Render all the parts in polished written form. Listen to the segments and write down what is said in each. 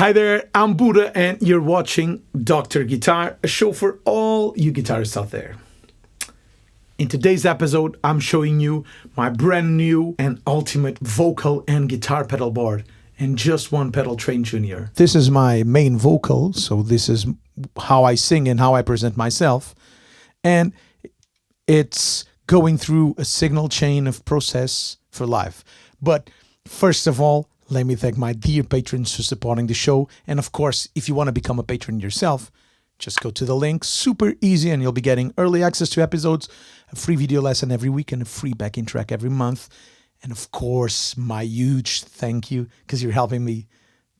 Hi there, I'm Budda and you're watching Dr. Guitar, a show for all you guitarists out there. In today's episode, I'm showing you my brand new and ultimate vocal and guitar pedal board and just one Pedaltrain Jr. This is my main vocal, so this is how I sing and how I present myself. And it's going through a signal chain of process for life. But first of all, let me thank my dear patrons for supporting the show. And of course, if you want to become a patron yourself, just go to the link, super easy, and you'll be getting early access to episodes, a free video lesson every week, and a free backing track every month. And of course, my huge thank you, because you're helping me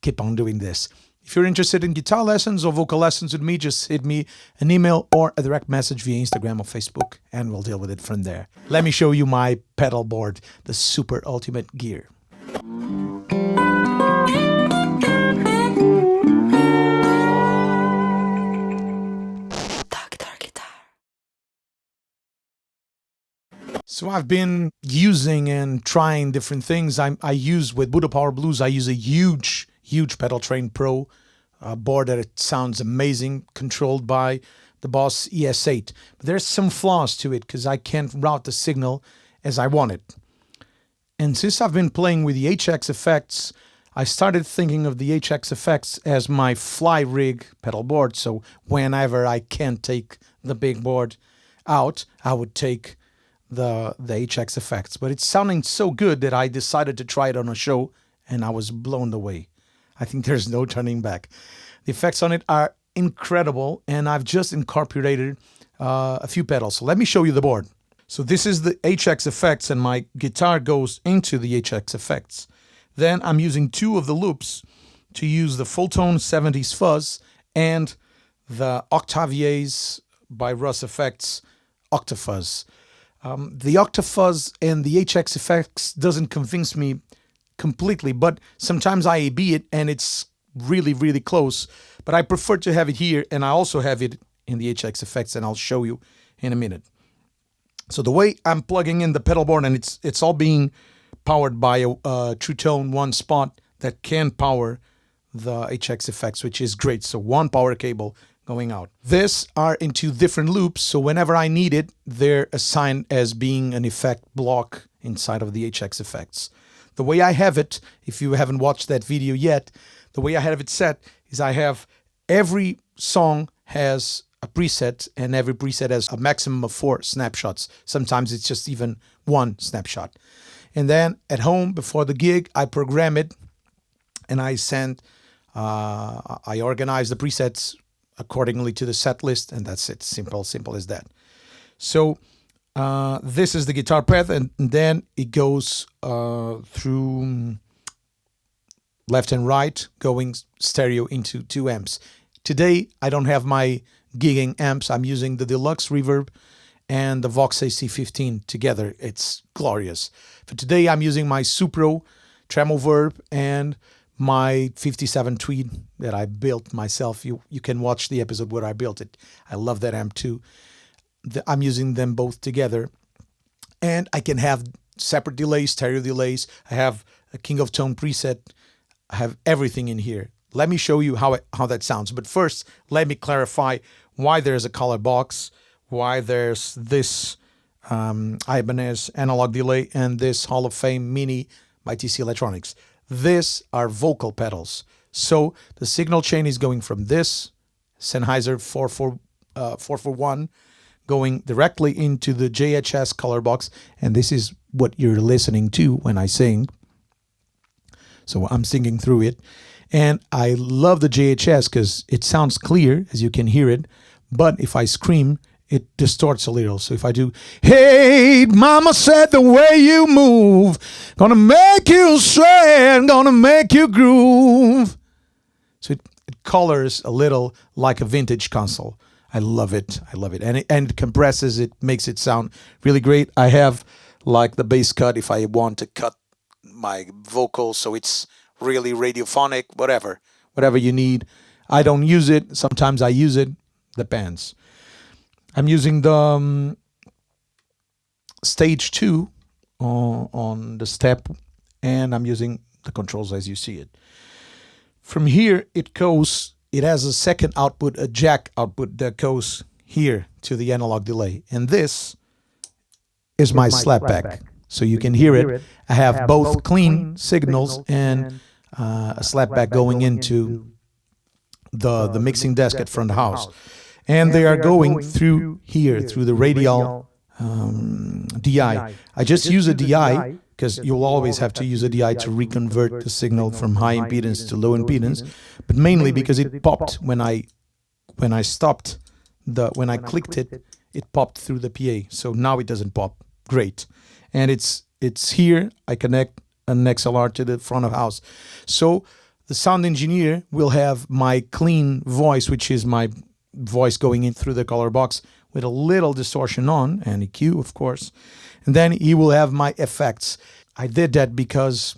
keep on doing this. If you're interested in guitar lessons or vocal lessons with me, just hit me an email or a direct message via Instagram or Facebook, and we'll deal with it from there. Let me show you my pedal board, the super ultimate gear. So I've been using and trying different things. I use with Budda Power Blues, I use a huge Pedaltrain Pro board that it sounds amazing, controlled by the Boss ES8. But there's some flaws to it because I can't route the signal as I want it. And since I've been playing with the HX Effects, I started thinking of the HX Effects as my fly rig pedal board. So whenever I can't take the big board out, I would take the HX Effects. But it's sounding so good that I decided to try it on a show, and I was blown away. I think there's no turning back. The effects on it are incredible, and I've just incorporated a few pedals. So let me show you the board. So this is the HX Effects, and my guitar goes into the HX Effects. Then I'm using two of the loops to use the full tone 70s fuzz and the Octaviers by Russ Effects Octafuzz. The Octafuzz and the HX Effects doesn't convince me completely, but sometimes I A/B it and it's really close. But I prefer to have it here, and I also have it in the HX Effects, and I'll show you in a minute. So the way I'm plugging in the pedal board, and it's all being powered by a Truetone one spot that can power the HX Effects, which is great. So one power cable going out. These are into different loops, so whenever I need it, they're assigned as being an effect block inside of the HX Effects. The way I have it, if you haven't watched that video yet, the way I have it set is I have every song has a preset, and every preset has a maximum of 4 snapshots. Sometimes it's just even 1 snapshot. And then at home before the gig, I program it and I organize the presets accordingly to the set list, and that's it. Simple as that. So this is the guitar path, and then it goes through left and right, going stereo into 2 amps. Today, I don't have my gigging amps. I'm using the Deluxe Reverb and the Vox AC15 together. It's glorious. For today, I'm using my Supro Tremolo Verb and my 57 Tweed that I built myself. You can watch the episode where I built it. I love that amp too. I'm using them both together. And I can have separate delays, stereo delays. I have a King of Tone preset. I have everything in here. Let me show you how that sounds. But first, let me clarify why there's a color box, why there's this Ibanez analog delay, and this Hall of Fame Mini by TC Electronics. These are vocal pedals. So the signal chain is going from this Sennheiser 441 going directly into the JHS Colour Box, and this is what you're listening to when I sing. So I'm singing through it, and I love the JHS because it sounds clear, as you can hear it, but if I scream, it distorts a little. So if I do, hey, mama said the way you move, gonna make you sweat, gonna make you groove. So it colors a little like a vintage console. I love it. And it compresses, it makes it sound really great. I have like the bass cut if I want to cut my vocals so it's really radiophonic, whatever you need. I don't use it. Sometimes I use it. Depends. I'm using the stage 2 on the step, and I'm using the controls as you see it. From here, it has a second output, a jack output that goes here to the analog delay. And this is my slapback. So you can hear it. I have both clean signals and a slapback going into the mixing desk at front house. And they are going through here, through the radial DI. I just use a DI because you'll always have to use a DI to reconvert the signal from high impedance to low impedance, but mainly because it popped when I clicked it, it popped through the PA. So now it doesn't pop. Great. And it's here. I connect an XLR to the front of house. So the sound engineer will have my clean voice, which is my voice going in through the color box with a little distortion on, and EQ, of course. And then he will have my effects. I did that because,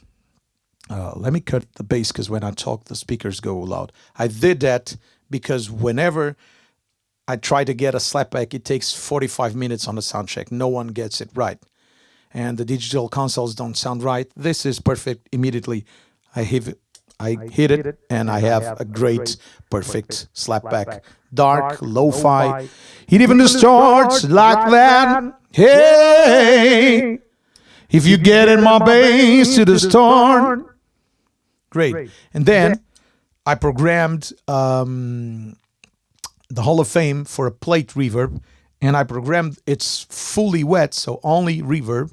let me cut the bass because when I talk, the speakers go loud. I did that because whenever I try to get a slapback, it takes 45 minutes on the sound check. No one gets it right. And the digital consoles don't sound right. This is perfect immediately. I hit it, and I have a great, perfect slapback. Dark, lo-fi. It even distorts like that. Hey, if you get in my bass to distort. Great. And then I programmed the Hall of Fame for a plate reverb, and I programmed it's fully wet, so only reverb.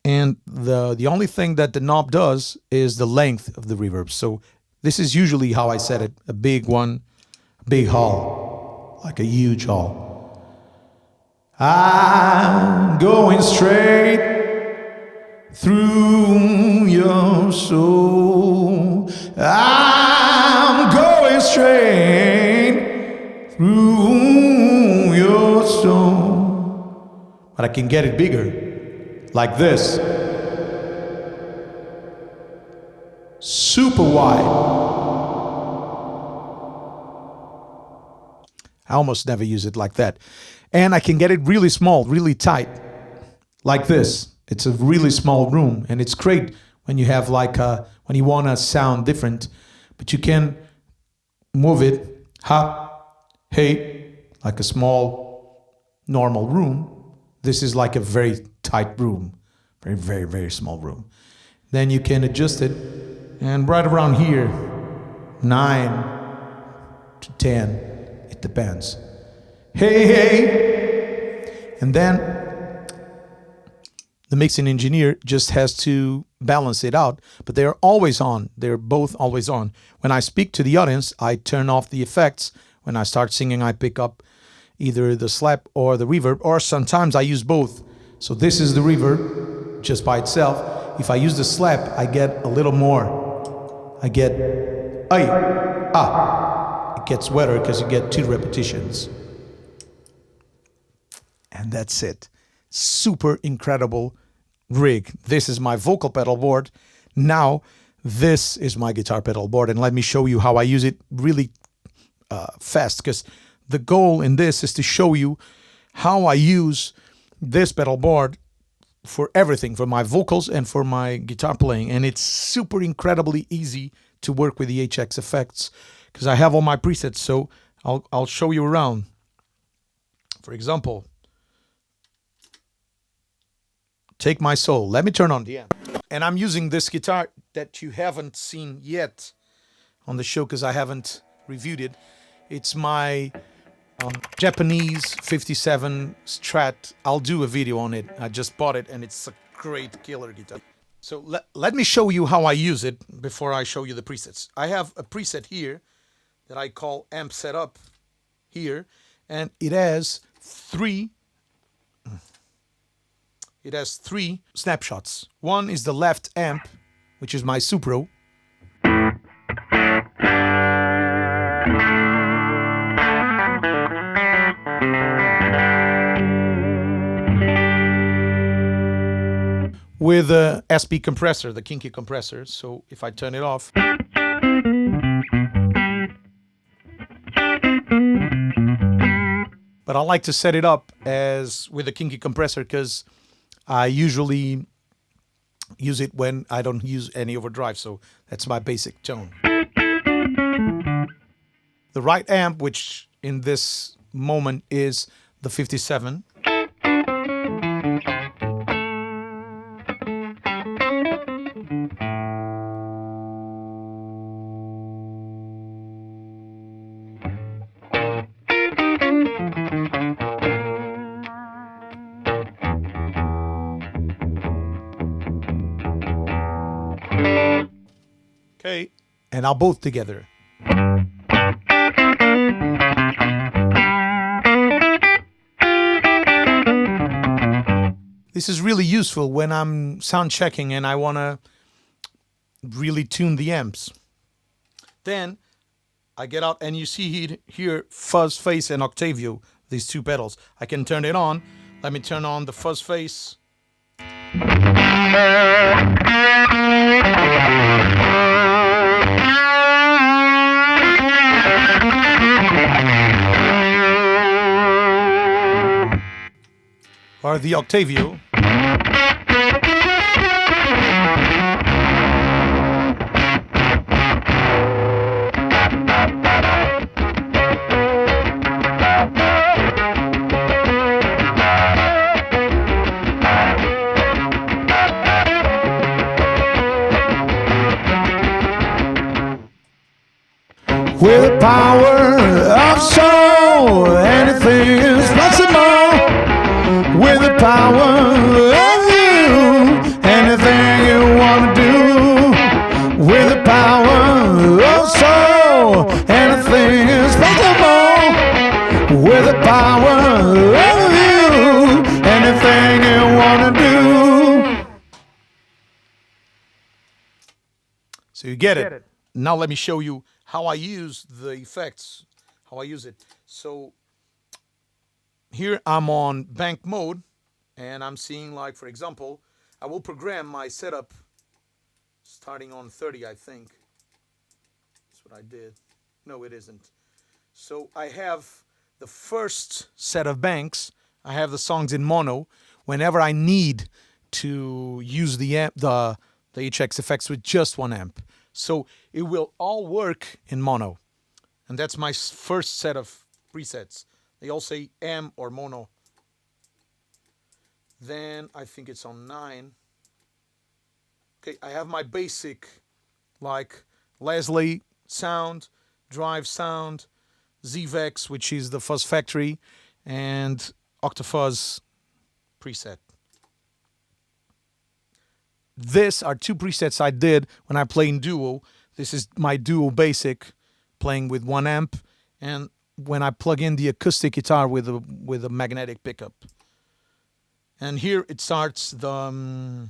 And the only thing that the knob does is the length of the reverb. So this is usually how I set it. A big one, a big hall, like a huge hall. I'm going straight through your soul. I'm going straight through your soul. But I can get it bigger. Like this. Super wide. I almost never use it like that. And I can get it really small, really tight. Like this. It's a really small room. And it's great when you have when you want to sound different. But you can move it, hey, like a small, normal room. This is like a very tight room, very, very, very small room. Then you can adjust it, and right around here, 9 to 10, it depends. Hey, and then the mixing engineer just has to balance it out, but they're always on. They're both always on. When I speak to the audience, I turn off the effects. When I start singing, I pick up either the slap or the reverb, or sometimes I use both. So this is the reverb just by itself. If I use the slap, I get a little more. I get It gets wetter because you get 2 repetitions. And that's it. Super incredible rig. This is my vocal pedal board. Now, this is my guitar pedal board. And let me show you how I use it really fast, because the goal in this is to show you how I use this pedal board for everything, for my vocals and for my guitar playing. And it's super incredibly easy to work with the HX Effects because I have all my presets. So I'll show you around. For example, Take My Soul. Let me turn on the amp. And I'm using this guitar that you haven't seen yet on the show because I haven't reviewed it. It's my Japanese 57 Strat. I'll do a video on it. I just bought it and it's a great killer guitar. So let me show you how I use it before I show you the presets. I have a preset here that I call Amp Setup here, and it has three snapshots. One is the left amp, which is my Supro. With a SP compressor, the kinky compressor. So if I turn it off, but I like to set it up as with a kinky compressor because I usually use it when I don't use any overdrive. So that's my basic tone. the right amp, which in this moment is the 57. Okay, and now both together. This is really useful when I'm sound checking and I want to really tune the amps. Then I get out and you see here fuzz face and Octavio, these two pedals. I can turn it on. Let me turn on the fuzz face. Or the Octavio. With the power of soul, anything is possible. With the power of you, anything you want to do. With the power of soul, anything is possible. With the power of you, anything you want to do. So you get it. Now let me show you how I use the effects, how I use it. So here I'm on bank mode and I'm seeing, like, for example, I will program my setup starting on 30, I think. That's what I did. No, it isn't. So I have the first set of banks. I have the songs in mono. Whenever I need to use the amp, the HX Effects with just one amp. So it will all work in mono. And that's my first set of presets. They all say M or mono. Then I think it's on 9. Okay, I have my basic, like Leslie sound, Drive sound, ZVEX, which is the Fuzz Factory, and Octafuzz preset. These are two presets I did when I play in duo. This is my duo basic, playing with one amp, and when I plug in the acoustic guitar with a magnetic pickup. And here it starts the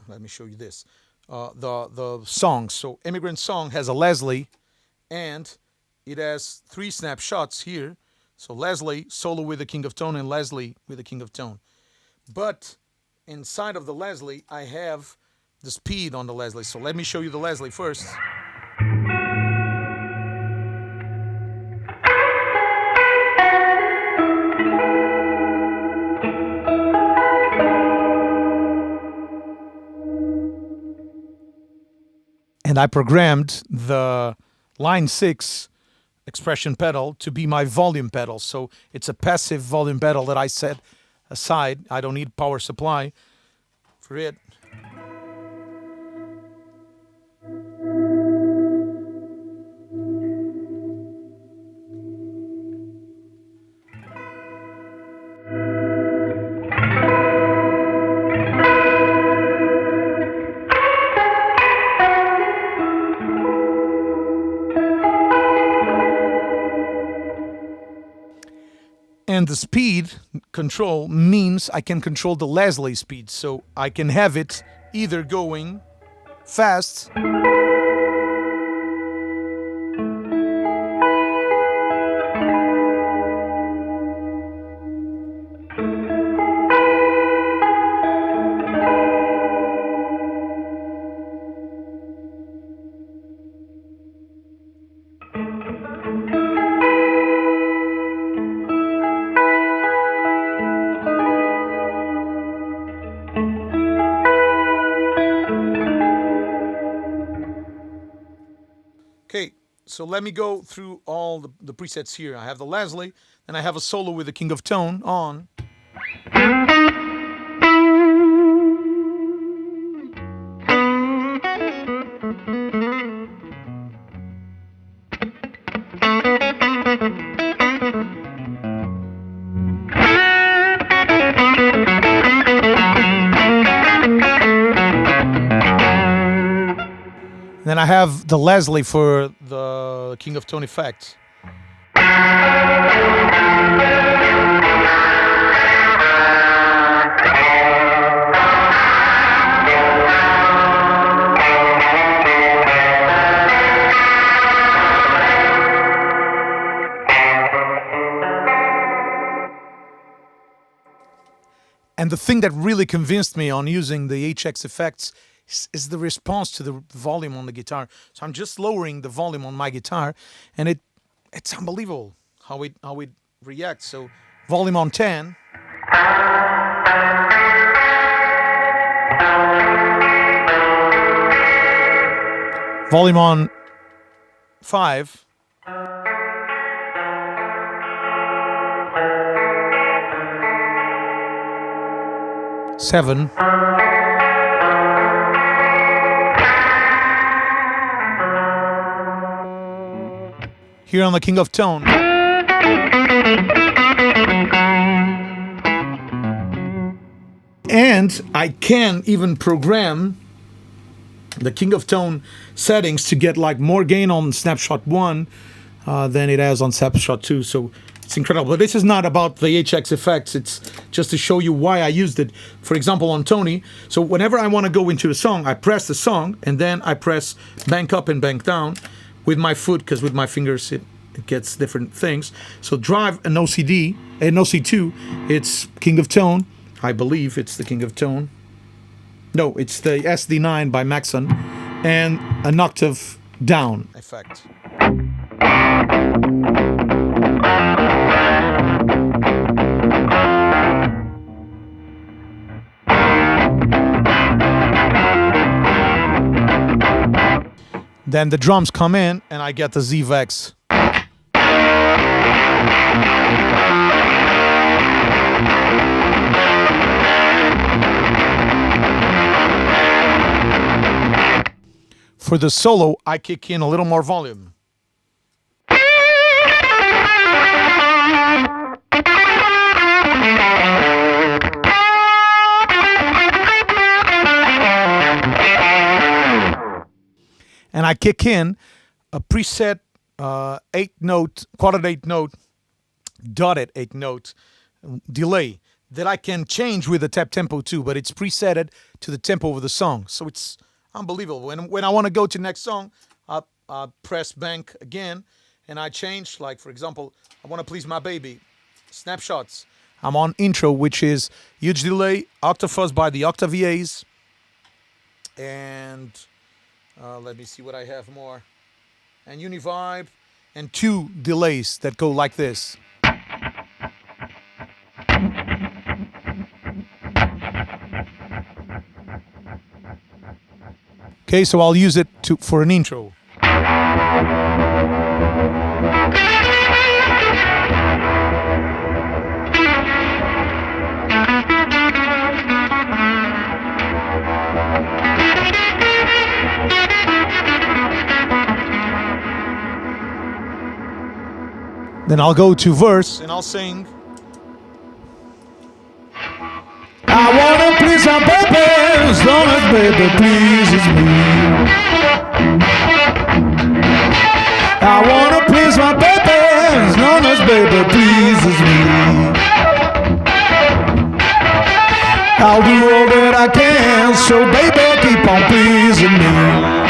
let me show you this. The song. So Immigrant Song has a Leslie, and it has 3 snapshots here. So Leslie solo with the King of Tone and Leslie with the King of Tone. But inside of the Leslie, I have the speed on the Leslie. So let me show you the Leslie first. And I programmed the Line6 expression pedal to be my volume pedal. So it's a passive volume pedal that I set aside. I don't need power supply for it. And the speed control means I can control the Leslie speed. So I can have it either going fast Okay, so let me go through all the presets here. I have the Leslie, and I have a solo with the King of Tone on. Then I have the Leslie for the King of Tone effect. And the thing that really convinced me on using the HX Effects is the response to the volume on the guitar. So I'm just lowering the volume on my guitar, and it's unbelievable how it reacts. So volume on 10. Volume on 5. Seven. Here on the King of Tone. And I can even program the King of Tone settings to get like more gain on snapshot 1 than it has on snapshot 2. So it's incredible. But this is not about the HX effects. It's just to show you why I used it. For example, on Tony. So whenever I want to go into a song, I press the song and then I press bank up and bank down with my foot, because with my fingers it gets different things. So drive an OCD, an OC2, it's King of Tone. I believe it's the King of Tone. No, it's the SD9 by Maxon, and an octave down effect. Then the drums come in, and I get the Z-Vex. For the solo, I kick in a little more volume. And I kick in a preset 8-note, quarter 8 note, dotted 8 note delay that I can change with the tap tempo too, but it's presetted to the tempo of the song. So it's unbelievable. When I want to go to the next song, I press bank again and I change. Like, for example, I want to please my baby. Snapshots. I'm on intro, which is huge delay, Octafuzz by the Octa VAs. And let me see what I have more. And Univibe. And 2 delays that go like this. Okay, so I'll use it for an intro. Then I'll go to verse and I'll sing. I wanna please my baby as long as baby pleases me. I wanna please my baby as long as baby pleases me. I'll do all that I can, so baby keep on pleasing me.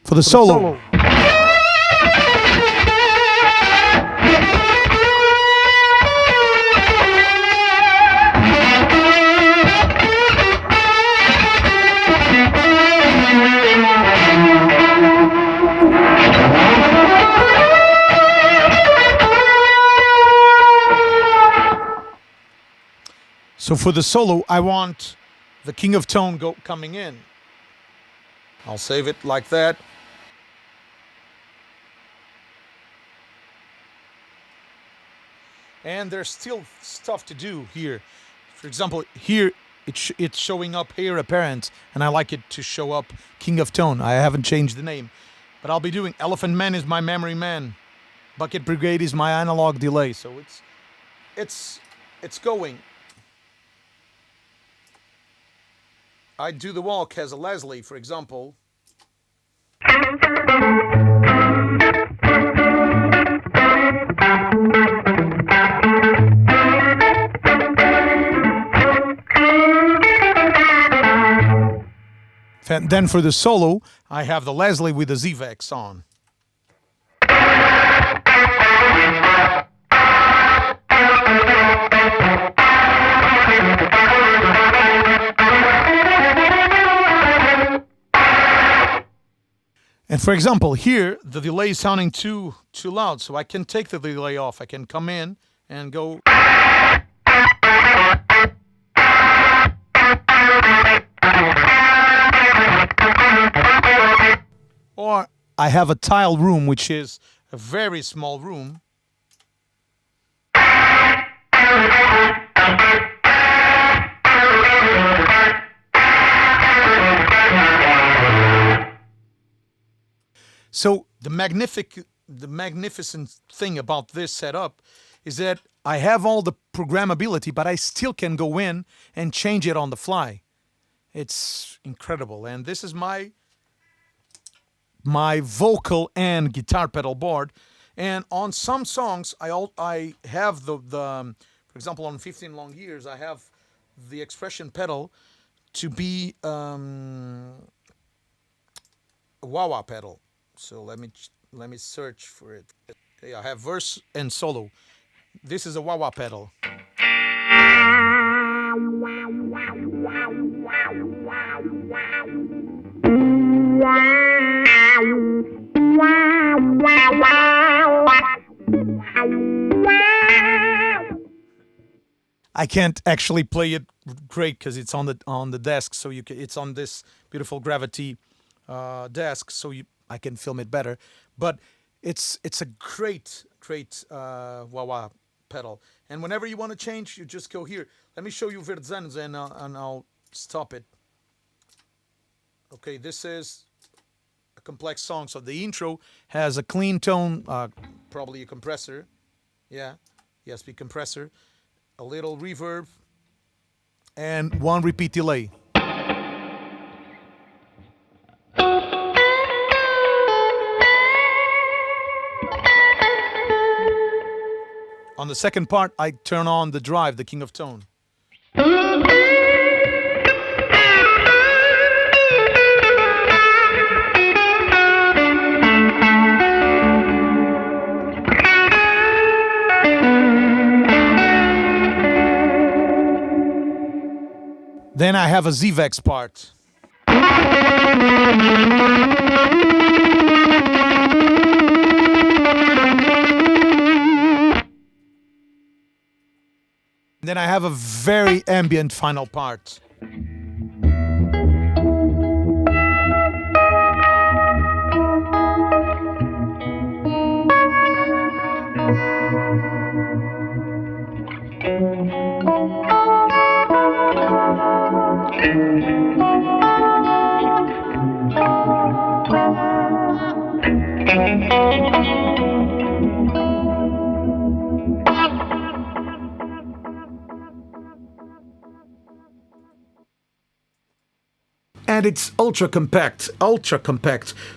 For the solo. So for the solo, I want the King of Tone coming in. I'll save it like that. And there's still stuff to do here. For example, here it's showing up Heir Apparent, and I like it to show up King of Tone. I haven't changed the name. But I'll be doing Elephant Man is my memory man. Bucket Brigade is my analog delay. So it's going. I do the walk as a Leslie, for example. And then for the solo, I have the Leslie with the ZVEX on. And for example, here, the delay is sounding too loud, so I can take the delay off. I can come in and go... Or I have a tile room, which is a very small room. So the magnificent thing about this setup is that I have all the programmability, but I still can go in and change it on the fly. It's incredible. And this is my vocal and guitar pedal board. And on some songs, I have the for example, on 15 Long Years, I have the expression pedal to be a wah-wah pedal. So let me search for it. Okay, I have verse and solo. This is a wah-wah pedal. I can't actually play it great because it's on the desk, so it's on this beautiful gravity desk, so I can film it better. But it's a great wah-wah pedal. And whenever you want to change, you just go here. Let me show you Verdzans and I'll stop it. Okay, this is a complex song. So the intro has a clean tone, probably a compressor. Yeah, ESP compressor. A little reverb, and one repeat delay. On the second part, I turn on the drive, the King of Tone. Then I have a ZVEX part. Then I have a very ambient final part. And it's ultra compact.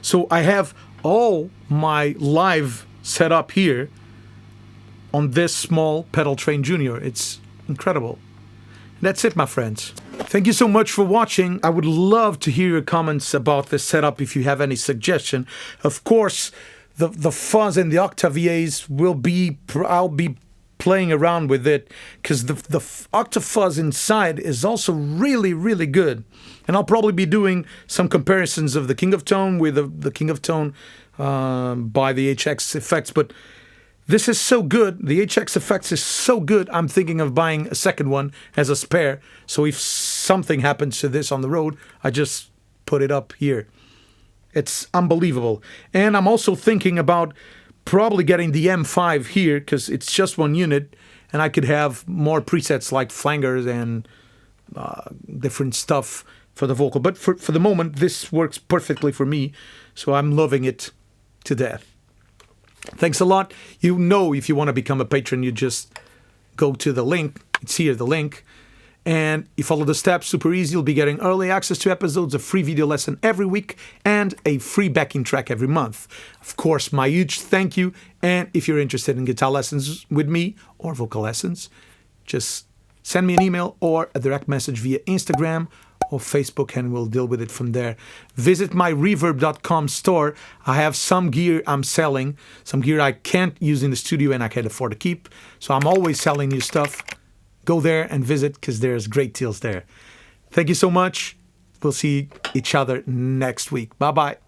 So I have all my live set up here on this small Pedaltrain Jr. It's incredible. That's it, my friends. Thank you so much for watching. I would love to hear your comments about this setup if you have any suggestion. Of course, the fuzz and the octaviers I'll be playing around with it because the octafuzz inside is also really, really good. And I'll probably be doing some comparisons of the King of Tone with the King of Tone by the HX Effects. But This is so good. The HX Effects is so good. I'm thinking of buying a second one as a spare. So if something happens to this on the road, I just put it up here. It's unbelievable. And I'm also thinking about probably getting the M5 here because it's just one unit and I could have more presets like flangers and different stuff for the vocal. But for the moment, this works perfectly for me. So I'm loving it to death. Thanks a lot. You know, if you want to become a patron, you just go to the link. It's here, the link. And you follow the steps, super easy. You'll be getting early access to episodes, a free video lesson every week, and a free backing track every month. Of course, my huge thank you. And if you're interested in guitar lessons with me or vocal lessons, just send me an email or a direct message via Instagram or Facebook, and we'll deal with it from there. Visit my reverb.com store. I have some gear I'm selling, some gear I can't use in the studio and I can't afford to keep. So I'm always selling new stuff. Go there and visit because there's great deals there. Thank you so much. We'll see each other next week. Bye-bye.